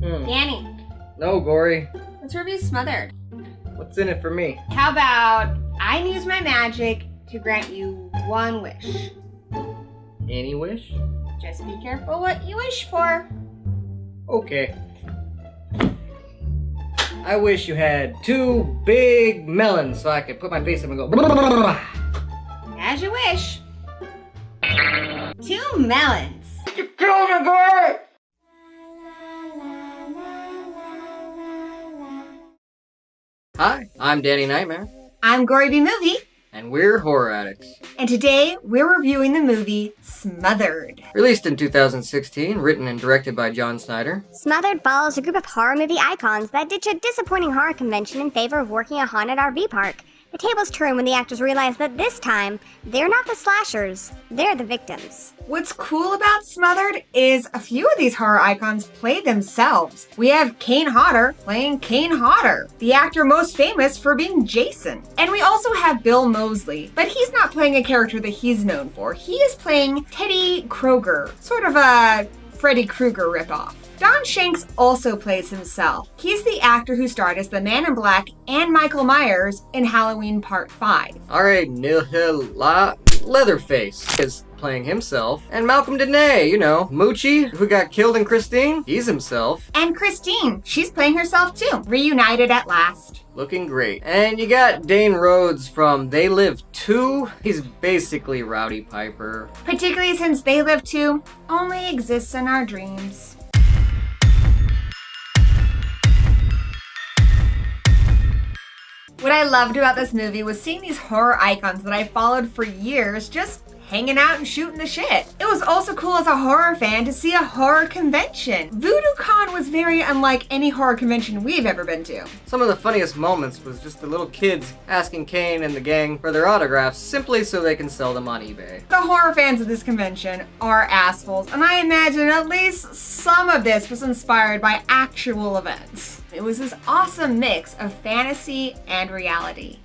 Danny, No, Gory. let's review Smothered. What's in it for me? How about I use my magic to grant you one wish? Any wish? Just be careful what you wish for. Okay. I wish you had 2 big melons so I could put my face up and go. As you wish. 2 melons. You killed me, Gory! Hi, I'm Danny Nightmare, I'm Gory B Movie, and we're horror addicts. and today we're reviewing the movie Smothered. Released in 2016, written and directed by Schneider. Smothered follows a group of horror movie icons that ditch a disappointing horror convention in favor of working a haunted RV park. The tables turn when the actors realize that this time, they're not the slashers, they're the victims. What's cool about Smothered is a few of these horror icons play themselves. We have Kane Hodder playing Kane Hodder, the actor most famous for being Jason. And we also have Bill Moseley, but he's not playing a character that he's known for. He is playing Teddy Kroger, sort of a Freddy Krueger ripoff. Don Shanks also plays himself. He's the actor who starred as the Man in Black and Michael Myers in Halloween Part 5. Alright, Leatherface is playing himself. And Malcolm Dene, Moochie, who got killed in Christine, he's himself. And Christine, she's playing herself too, reunited at last. Looking great. And you got Dane Rhodes from They Live 2. He's basically Rowdy Piper. Particularly since They Live 2 only exists in our dreams. What I loved about this movie was seeing these horror icons that I followed for years just hanging out and shooting the shit. It was also cool as a horror fan to see a horror convention. Voodoo Con was very unlike any horror convention we've ever been to. Some of the funniest moments was just the little kids asking Kane and the gang for their autographs simply so they can sell them on eBay. The horror fans of this convention are assholes, and I imagine at least some of this was inspired by actual events. It was this awesome mix of fantasy and reality.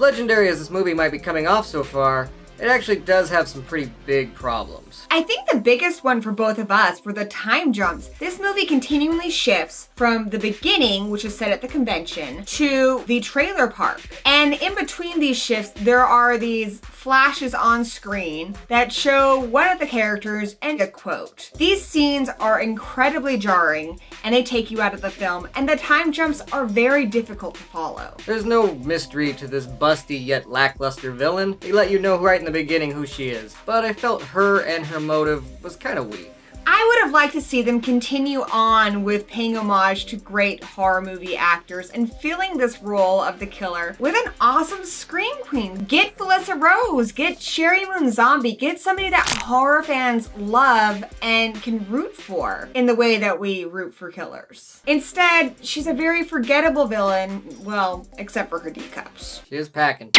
Legendary as this movie might be coming off so far, it actually does have some pretty big problems. I think the biggest one for both of us were the time jumps. This movie continually shifts from the beginning, which is set at the convention, to the trailer park. And in between these shifts, there are these flashes on screen that show one of the characters and a quote. These scenes are incredibly jarring, and they take you out of the film, and the time jumps are very difficult to follow. There's no mystery to this busty yet lackluster villain. They let you know right in the beginning who she is, but I felt her and her motive was kind of weak. I would have liked to see them continue on with paying homage to great horror movie actors and filling this role of the killer with an awesome scream queen. Get Felissa Rose, get Sherry Moon Zombie, get somebody that horror fans love and can root for in the way that we root for killers. Instead, she's a very forgettable villain, well, except for her D-cups. She is packing.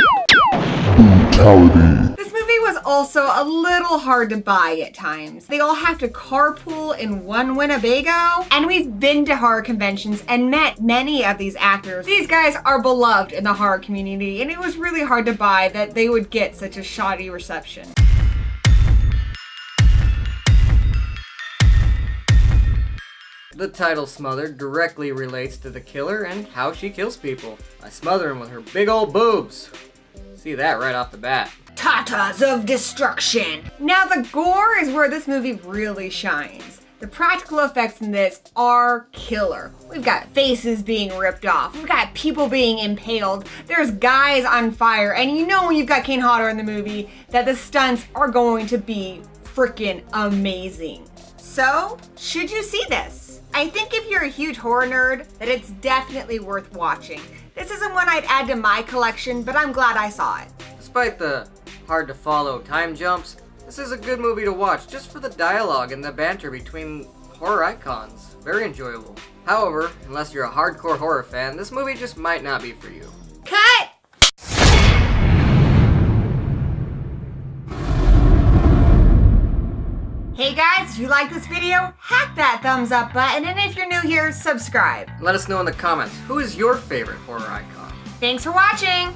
This movie was also a little hard to buy at times. They all have to carpool in one Winnebago, and we've been to horror conventions and met many of these actors. These guys are beloved in the horror community, and it was really hard to buy that they would get such a shoddy reception. The title Smothered directly relates to the killer and how she kills people by smothering with her big old boobs. See that right off the bat. Tatas of destruction. Now the gore is where this movie really shines. The practical effects in this are killer. We've got faces being ripped off. We've got people being impaled. There's guys on fire. And you know when you've got Kane Hodder in the movie that the stunts are going to be freaking amazing. So, should you see this? I think if you're a huge horror nerd, that it's definitely worth watching. This isn't one I'd add to my collection, but I'm glad I saw it. Despite the hard to follow time jumps, this is a good movie to watch just for the dialogue and the banter between horror icons. Very enjoyable. However, unless you're a hardcore horror fan, this movie just might not be for you. Cut! Hey guys, if you like this video, hack that thumbs up button, and if you're new here, subscribe. Let us know in the comments, who is your favorite horror icon? Thanks for watching!